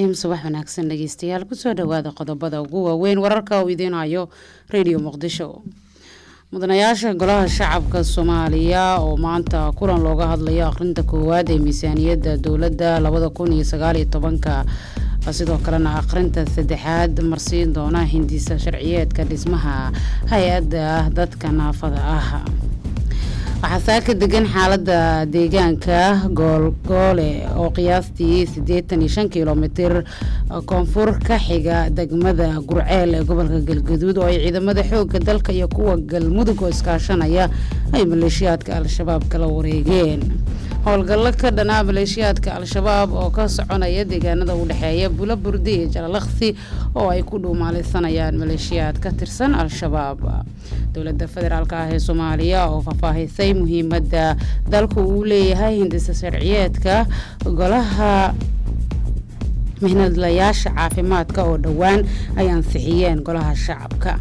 الرحيم صباح وناكسن dhageystayaal kusoo dhawaada qodobada ugu waaweyn wararka uu idinayo Radio Muqdisho mudanayaasha golaha shacabka Soomaaliya oo maanta kulan looga hadlayo akhrinta koowaad ee miisaaniyadda dawladda 2019 sidoo kalena akhrinta saddexaad marsiin doona hindisa sharciyeedka dhismaha hay'adda dadka naafada ah waxaa saaka degan xaaladda deegaanka goole oo qiyaastii 85 kiiloomitir koonfur ka xiga degmada Gurceel ee gobolka Galgaduud oo ay ciidamada xoogga dalka iyo kuwa galmudug oo iskaashanaya ay maleeshiyaadka al-shabaab kala wareegeen howlgallo ka dhanaa maleeshiyaadka al-shabaab oo ka soconaya deegaanada u dhaxeeya Bulaburde iyo Jalalaqsi oo ay ku dhuumaalaysanayaan maleeshiyaad ka tirsan al-shabaab dawladda federaalka ah ee Soomaaliya oo faafahisay muhiimadda dalku uu leeyahay hindisa sharciyeedka golaha mihnadlayaasha caafimaadka oo dhawaan ay ansixiyeen golaha shacabka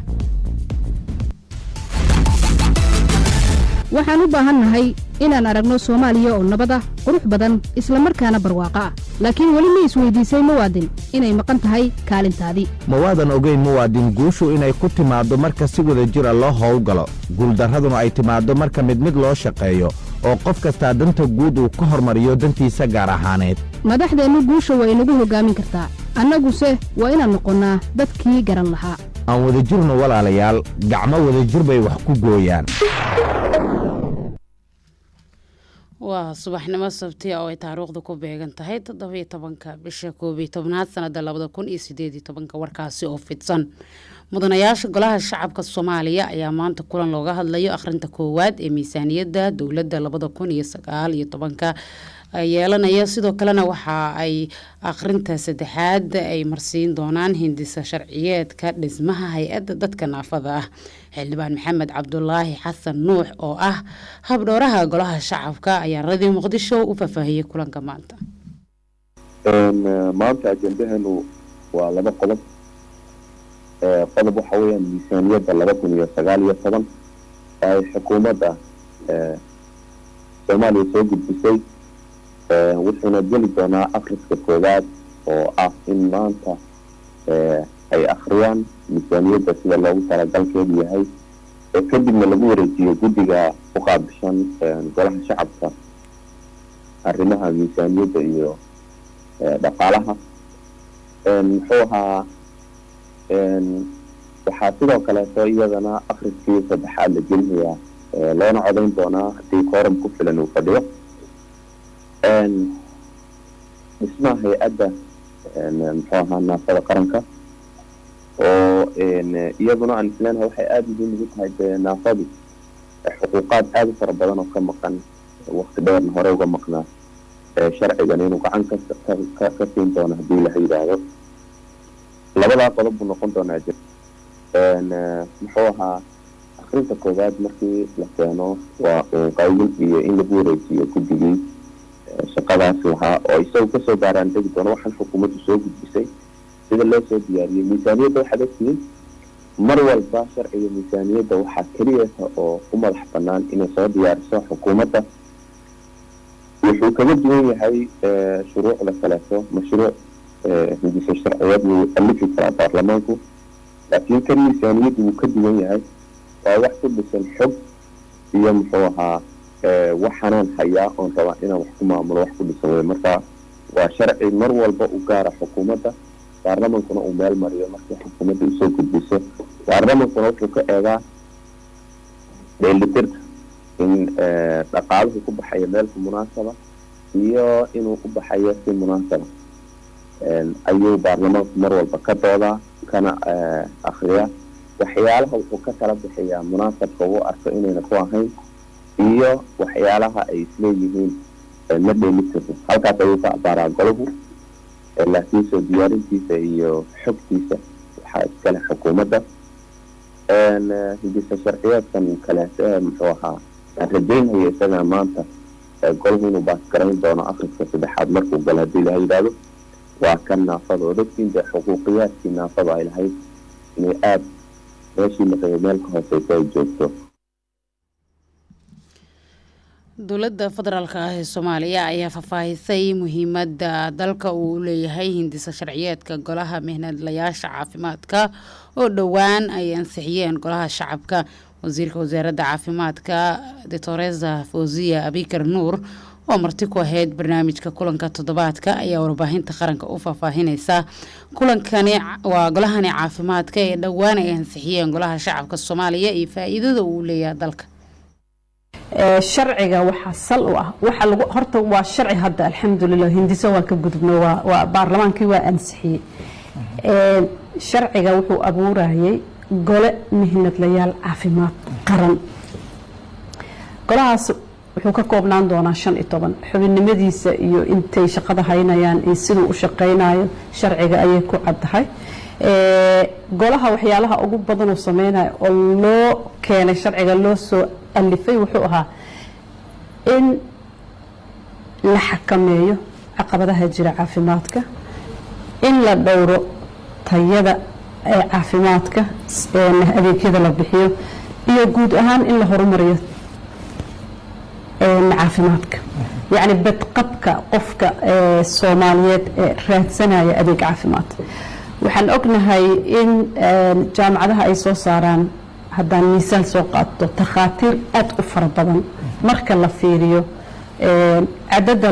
waxaan u baahannahay inaan aragno Soomaaliya oo nabad ah qurux badan isla markaana barwaaqo ah laakiin wali ma isweydiisay muwaadin inay maqan tahay kaalintaadii muwaadin ogeyn muwaadin guushu inay ku timaado marka si wada jir loo howlgalo guuldaraduna ay timaado marka mid loo shaqeeyo oo qof kasta danta guud uu ka hormariyo dantiisa gaar ahaaneed madaxdeenu guusha way inagu hogaamin kartaa annaguse waa inaan noqonnaa dadkii garan lahaa aan wada jirno walaalayaal gacmo wada jir bay wax ku gooyaan waa subaxnimo sabti oo ay taariikhdu ku beegan tahay 17 bisha 11 sanada 2018 warkaasi oo fidsan mudanayaasha golaha shacabka Soomaaliya ayaa maanta kulan looga hadlayo akhrinta koowaad ee miisaaniyadda dawladda 2019 yeelanaya sidoo kalena waxa ay akhrinta saddexaad ay marsiin doonaan hindisa sharciyeedka dhismaha hay'adda dadka naafada ah xildhibaan Maxamed Cabdullaahi Xasan Nuux oo ah habdhooraha golaha shacabka ayaa Radio Muqdisho u faahfaahiyay kulanka maanta maanta ajendaheenu waa laba qodob waxa weeyaan miisaaniyadda 2019 ay xukuumadda Soomaaliya soo gudbisay wuxuuna geli doonaa akhriska koowaad oo ah in maanta ay akhriyaan miisaaniyadda sida loogu talagalkeedu yahay kadibna lagu wareejiyo guddiga u qaabishan golaha shacabka arrimaha miisaaniyadda iyo dhaqaalaha muxuu ahaa waxaa sidoo kaleeto iyadana akhriskii saddexaad la gelinayaa loona codayn doonaa haddii kooram ku filan uu fadhiyo dhismaha hay-adda muxuu ahaa naafada qaranka oo iyaduna aan isleenahay waxay aada muhiim ugu tahay dee naafadu xuquuqaad aada u fara badan oo ka maqan waqti dheerna hore uga maqnaa sharcigan inuu gacan ka siin doono haddii la yidhaahdo labadaa qodob buu noqon doonaa muxuu ahaa akhrinta koowaad markii la keeno waa qaybin iyo in lagu wareejiyo guddigii shaqadaas lahaa oo isagu kasoo gaaraan degi doono waxaan xukuumaddu soo gudbisay sida loo soo diyaariyey miisaaniyadda waxaad ogtihiin mar walba sharciga miisaaniyadda waxaa keliyata oo u madax bannaan inay soo diyaariso xukuumadda wuxuu kaga duwan yahay shuruucda kaleeto mashruuc hindisa sharciyeed wuu alifi karaa baarlamaanku laakiin kan miisaaniyaddu wuu ka duwan yahay waa wax ku dhisan xog iyo muxuu ahaa waxaanaan hayaa oon rabaa inaan wax ku maamulo wax ku dhisan wey marka waa sharci mar walba u gaara xukuumadda baarlamankuna uu meel mariyo markii xukuumadda usoo gudbiso baarlamankuna wuxuu ka eegaa dheelitirka in dhaqaaluhu ku baxayo meelka munaasaba iyo inuu u baxayo si munaasaba ayuu baarlamaanku mar walba ka doodaa kana akhriya waxyaalaha wuxuu ka kala bixiyaa munaasabka uu arko inayna ku ahayn iyo waxyaalaha ay isleeyihiin ma dheelitirno halkaas ayuu ka abaaraa golahu laakiin soo diyaarintiisa iyo xogtiisa waxaa iskale xukuumadda hindisa sharciyeedkan kaleeto muxuu ahaa aan rajaynaya isagaa maanta golahu inuu baasgarayn doono akhriska saddexaad markuu galo haddii la yidhaahdo waa kan naafada oo dadkiin dee xuquuqiyaadkii naafada ay lahayd inay aada meeshii la rabay meel ka hooseysa ay joogto dowladda federaalka ah ee Soomaaliya ayaa faahfaahisay muhiimadda dalka uu leeyahay hindisa sharciyeedka golaha mihnadlayaasha caafimaadka oo dhowaan ay ansixiyeen golaha shacabka. wasiirka wasaaradda caafimaadka Doctoresa Fawziya Abikar Nuur oo marti ku ahayd barnaamijka kulanka toddobaadka ayaa warbaahinta qaranka u faahfaahinaysa kulankani waa golahani caafimaadka ee dhowaan ay ansixiyeen golaha shacabka Soomaaliya iyo faa'iidada uu leeyahay dalka. sharciga waxa sal u ah waxa lagu horta waa sharci hadda alxamdulillah hindiso waa ka gudubno waa baarlamaankii waa ansixiyay sharciga wuxuu abuurayay gole mihnadlayaal caafimaad qaran. golahaas wuxuu ka koobnaan doonaa 15 xubinimadiisa iyo intay shaqada haynayaan iyo sidoo u shaqeynayo sharciga ayay ku caddahay. golaha waxyaalaha ugu badan oo sameynaya oo loo keenay sharciga loo soo alifay wuxuu ahaa in la xakameeyo caqabadaha jira caafimaadka, in la dhowro tayada caafimaadka adeegyada la bixiyo iyo guud ahaan in la horumariyo caafimaadka, yacni badqabka qofka Soomaaliyeed raadsanaya adeeg caafimaad. waxaan ognahay in jaamacadaha ay soo saaraan haddaan miisaal soo qaato takhaatiir aad u fara badan marka la fiiriyo cadada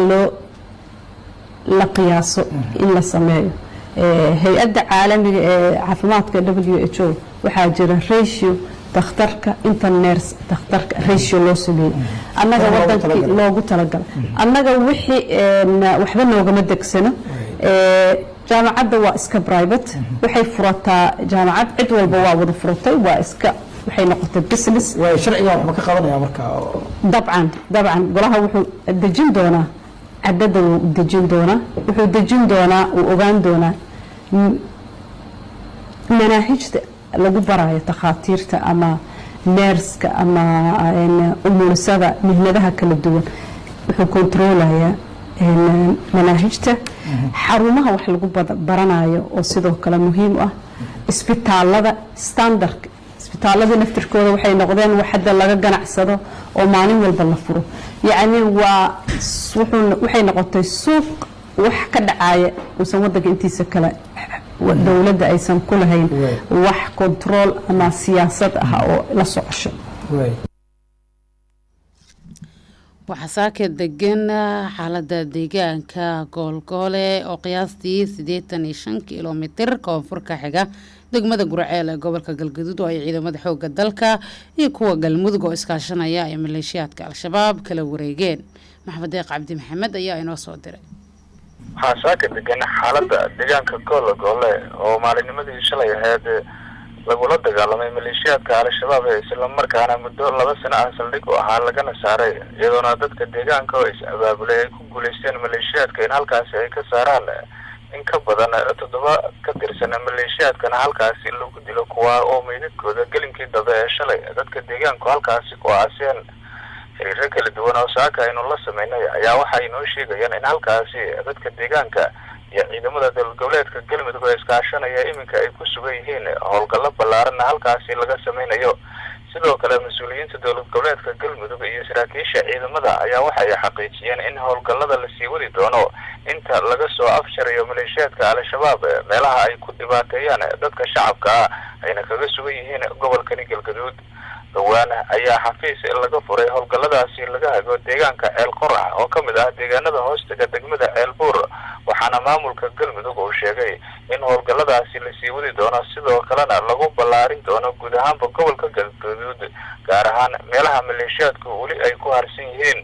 la qiyaaso in la sameeyo. hay-adda caalamiga ee caafimaadka WHO waxaa jira ratio dhakhtarka inta nurse dhakhtarka ratio loo sameeyay annaga wadankii loogu talagalay annaga wixii waxba noogama degsano. jaamacadda waa iska private waxay furataa jaamacad cid walba waa wada furatay waa iska waxay noqotay business way sharciga wax ma ka qabanaya marka dabcan golaha wuxuu dejin doonaa cadada uu dejin doonaa wuxuu dejin doonaa uu ogaan doonaa manaahijta lagu barayo takhaatiirta ama nurse-ka ama umulisada mihnadaha kala duwan wuxuu kontroolayaa manaahijta xarumaha wax lagu baranayo oo sidoo kale muhiim ah isbitaalada standard isbitaalada naftirkooda waxay noqdeen wax hadda laga ganacsado oo maalin walba la furo yacni waxay noqotay suuq wax ka dhacaya uusan wadanka intiisa kale dowladda aysan ku lahayn wax control ama siyaasad ah oo la socosho. waxaa saaka degan xaalada deegaanka goolgoole oo qiyaastii 85 kilomitir koonfurka xiga degmada Gurceel ee gobolka Galgaduud oo ay ciidamada xoogga dalka iyo kuwa Galmudug oo iskaashanaya ay maleeshiyaadka Al-Shabaab kala wareegeen. Maxamed Deeq Cabdi Maxamed ayaa inoo soo diray. waxaa saaka degan xaalada deegaanka goolgoole oo maalinimadii shalay ahayd lagula dagaalamay maleeshiyaadka Al-Shabaab ee isla markaana muddo 2 sano ah saldhig u ahaa lagana saaray iyadoona dadka deegaanka oo is abaabulay ay ku guuleysteen maleeshiyaadka in halkaasi ay ka saaraan in ka badan 7 ka tirsan maleeshiyaadkana halkaasi lagu dilo kuwa oo meydadkooda gelinkii dambe ee shalay dadka deegaanku halkaasi ku aaseen. xiriirro kala duwan oo saaka aynu la sameynay ayaa waxay noo sheegayaan in halkaasi dadka deegaanka iyo ciidamada dowladgoboleedka Galmudug ee iskaashanaya iminka ay ku sugan yihiin howlgallo ballaaran halkaasi laga sameynayo. sidoo kale mas'uuliyiinta dowladgoboleedka Galmudug iyo saraakiisha ciidamada ayaa waxay xaqiijiyeen in howlgallada la sii wadi doono inta laga soo afsharayo maleeshiyaadka Al-Shabaab meelaha ay ku dhibaateeyaan dadka shacabka ah ayna kaga sugan yihiin gobolka Galgaduud. dhowaan ayaa xafiis laga furay howlgalladaasi laga hago deegaanka Ceel Qorax oo kamid ah deegaanada hoostaga degmada Ceel Buur waxaana maamulka Galmudug uu sheegay in howlgalladaasi la sii wadi doono sidoo kalena lagu ballaarin doono guud ahaanba gobolka Galgaduud gaar ahaan meelaha maleeshiyaadku weli ay ku harsan yihiin.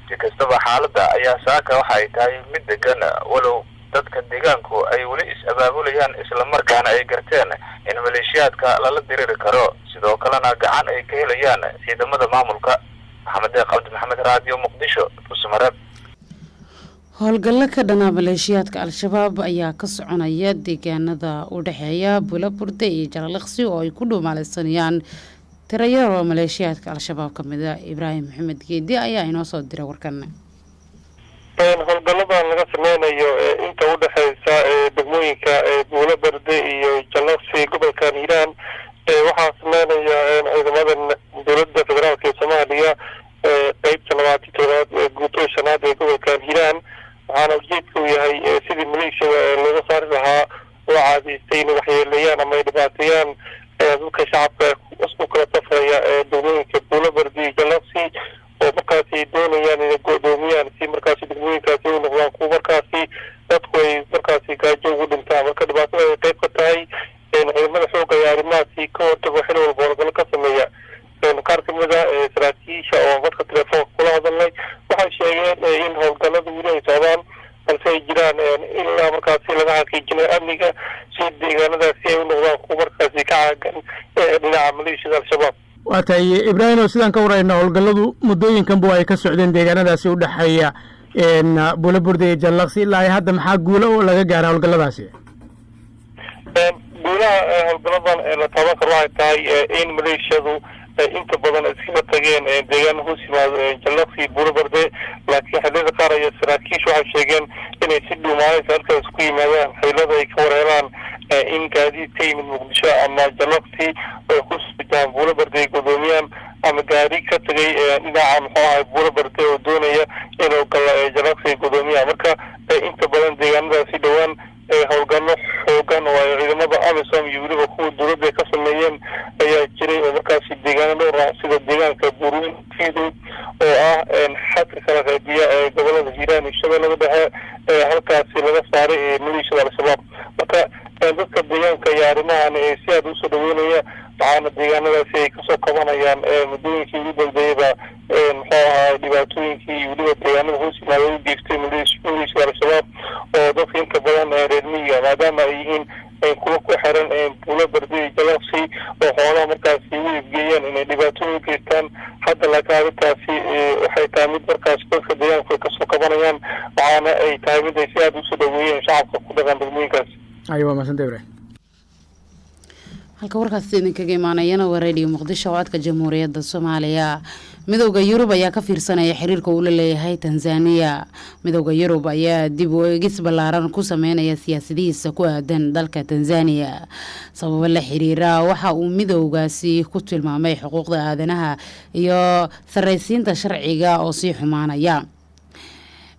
si kastaba xaaladda ayaa saaka waxa ay tahay mid degan walow dadka deegaanku ay weli is abaabulayaan isla markaana ay garteen in maleeshiyaadka lala diriri karo sidoo kalena gacan ay ka helayaan ciidamada maamulka. Maxamed Deeq Cabdi Maxamed Radio Muqdisho Tusmareeb. howlgallo ka dhana maleeshiyaadka Al-Shabaab ayaa ka soconaya deegaanada u dhaxeeya Bulaburde iyo Jarlaqsi oo ay ku dhumaalaysanayaan tirayaro maleeshiyaadka Al-Shabaab kamid ah. Ibraahim Maxamed Geedi ayaa inoo soo diray warkan. howlgallada laga sameynayo inta u dhaxeysa degmooyinka Bulaburde iyo Jarlaqsi gobolka Hiiraan waxaa sameynaya ciidamada dowladda federaalka ee Soomaaliya qaybta saari lahaa oo caadaystay in waxyeeleeyaan ama ay dhibaateeyaan dadka shacabka u kala safraya degmooyinka buulabardi iyo jallaqsi oo markaasi ay doonayaan inay go'doomiyaan si markaasi degmooyinkaasi u noqdaan kuwa markaasi dadku ay markaasi gaajo ugu dhintaan marka dhibaatada ay qayb ka tahay ciidamada xoogga ayaa arrimahaasi ka hortago xil walba howlgallo ka sameeya qaar ka mid a saraakiisha oo dadka telefoonka kula hadalnay waxay sheegeen in howlgallada weli ay socdaan balse ay jiraan ilaa markaasi laga xaqiijinayo amniga si deegaanadaasi ay u noqdaan kuwa markaasi ka caagan dhinaca maleeshiyada al-shabaab. waa tahay ibraahim oo sidaan ka warayna howlgalladu muddooyinkanba ay ka socdeen deegaanadaasi u dhexeeya buulaburda iyo jallaqsi ilaa hadda maxaa guulo oo laga gaara howlgalladaasi? guulaha howlgalladan la taaban karo waxay tahay in maleeshiyadu inta badan iskaga tageen deegaana hoos yimaado jallaqsi iyo buulabarde laakiin xilliyada qaar ayaa saraakiishu waxay sheegeen inay si dhuumaanaysa halkaas ku yimaadaan xilada ay ka wareeraan in gaadiid ka yimid muqdisho ama jallaqsi ay ku sujaan buulabarde ay godoomiyaan ama gaari ka tagay dhinaca muxuu ahay buulabarde oo doonaya inuu galo jallaqsi ay godoomiyaan marka inta badan deegaanadaasi dhowaan howlgallo xoogan oo ay ciidamada amisom iyo weliba kuwa dowladda ay ka sameeyeen ayaa jiray oo markaasi deegaano dhowr ah sida deegaanka buurweyn fiidow oo ah xadka kala qaybiya ee gobolada hiiraan iyo shabeellada dhexe halkaasi laga saaray maleeshiyada al-shabaab marka dadka deegaanka iyo arrimahan si aad usoo dhaweynaya waxaana deegaanadaasi ay kasoo kabanayaan muddooyinkii ugu dambeeyaba muxuu ahaa dhibaatooyinkii iyo weliba deegaanada hoos yimaada u geystay maleeshiyada al-shabaab oo dadka inta badan reer miyiga maadaama ay yihiin kuwa ku xiran buulabardi iyo jallaqsi oo xoolaha markaasi u iibgeeyaan inay dhibaatooyin u geystaan hadda laakiin arrintaasi waxay tahay mid markaasi dadka deegaanku ay kasoo kabanayaan waxaana ay tahay mid ay si aada usoo dhaweeyeen shacabka ku dhaqan degmooyinkaasi. waa mahadsantahay ibraahim. halka warkaas idinkaga imaanayana waa radio muqdisho codka jamhuuriyadda soomaaliya. midowda yurub ayaa ka fiirsanaya xiriirka uu la leeyahay tanzania. midowda yurub ayaa dib u eegis ballaaran ku sameynaya siyaasadihiisa ku aadan dalka tanzania sababo la xiriira waxa uu midowgaasi ku tilmaamay xuquuqda aadanaha iyo sarraysiinta sharciga oo sii xumaanaya.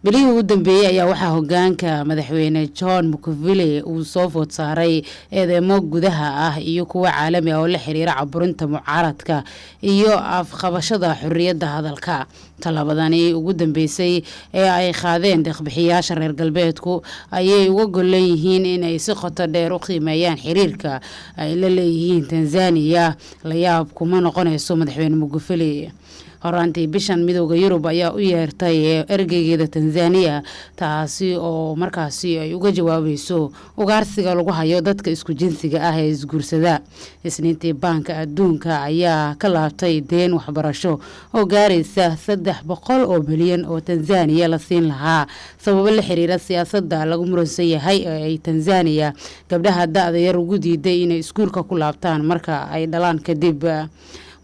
bilihii ugu dambeeyey ayaa waxaa hogaanka madaxweyne John Magufuli uu soo food saaray eedeymo gudaha ah iyo kuwa caalami ah oo la xiriira caburinta mucaaradka iyo afqabashada xorriyadda hadalka. talabadani ugu dambeysay ee ay qaadeen deeqbixiyaasha reer galbeedku ayay uga golan yihiin in ay si qoto dheer u qiimeeyaan xiriirka ay la leeyihiin Tanzania. la yaab kuma noqonayso madaxweyne Magufuli. horaantii bishan midowda yurub ayaa u yeertay ergeygeeda Tanzania taasi oo markaasi ay uga jawaabayso ugaarsiga lagu hayo dadka isku jinsiga ah ee isguursada. isniintii baanka adduunka ayaa ka laabtay deen waxbarasho oo gaaraysa 300 oo bilyan oo Tanzania la siin lahaa sababo la xiriira siyaasadda lagu muransan yahay ee ay Tanzania gabdhaha da'da yar ugu diiday inay iskuulka ku laabtaan marka ay dhalaan kadib.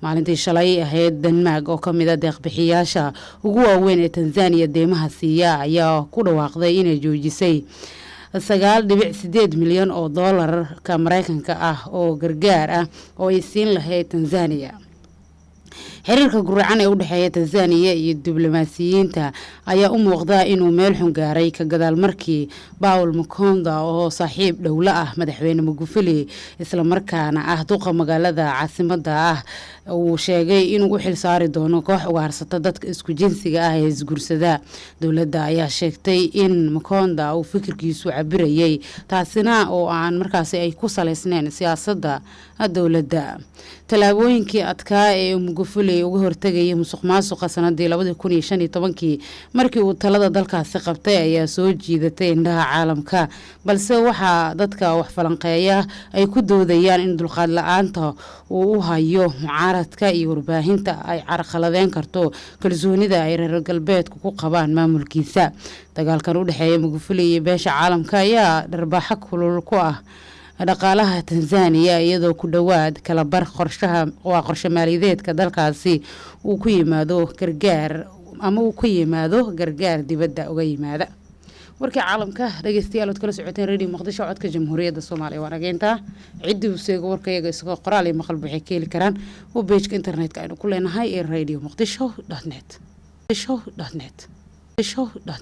maalintii shalay ahayd Denmark oo kamid ah deeqbixiyaasha ugu waaweyn ee Tanzania deemaha siiya ayaa ku dhawaaqday inay joojisay 9.8 milyan oo doolarka Mareykanka ah oo gargaar ah oo ay siin lahayd Tanzania. xiriirka guracan ee u dhexeeya Tanzania iyo diblomaasiyiinta ayaa u muuqda inuu meel xun gaaray ka gadaal markii Paul Makonda oo saaxiib dhowla ah madaxweyne Magufuli isla markaana ah duqa magaalada caasimadda ah uu sheegay inuu u xil saari doono koox ugaarsata dadka isku jinsiga ah ee isguursada. dowladda ayaa sheegtay in Makonda uu fikirkiisu cabirayay taasina oo aan markaasi ay ku saleysneen siyaasadda dowladda. talaabooyinkii adkaa ee Magufuli uga hortagay musuqmaasuqa sanadii 2015 markii uu talada dalkaasi qabtay ayaa soo jiidatay indhaha caalamka balse waxa dadka wax falanqeeya ay ku doodayaan in dulqaad la'aanta uu u hayo mucaaradka iyo warbaahinta ay carqaladeen karto kalsoonida ay reer galbeedku ku qabaan maamulkiisa. dagaalkan u dhexeeya Magufuli iyo beesha caalamka ayaa dharbaaxa kulul ku ah dhaqaalaha Tanzania iyadoo ku dhawaad kala bar qorshe maaliyadeedka dalkaasi uu ku yimaado gargaar dibadda uga yimaada. warkii caalamka dhageystayaal oo kala socoteen radio muqdisho codka jamhuuriyadda Soomaaliya waa nageynta cidii uu seego warkayaga isagoo qoraal iyo maqal bixi keeli karaan oo page internetka aynu ku leenahay ee radio muqdisho.net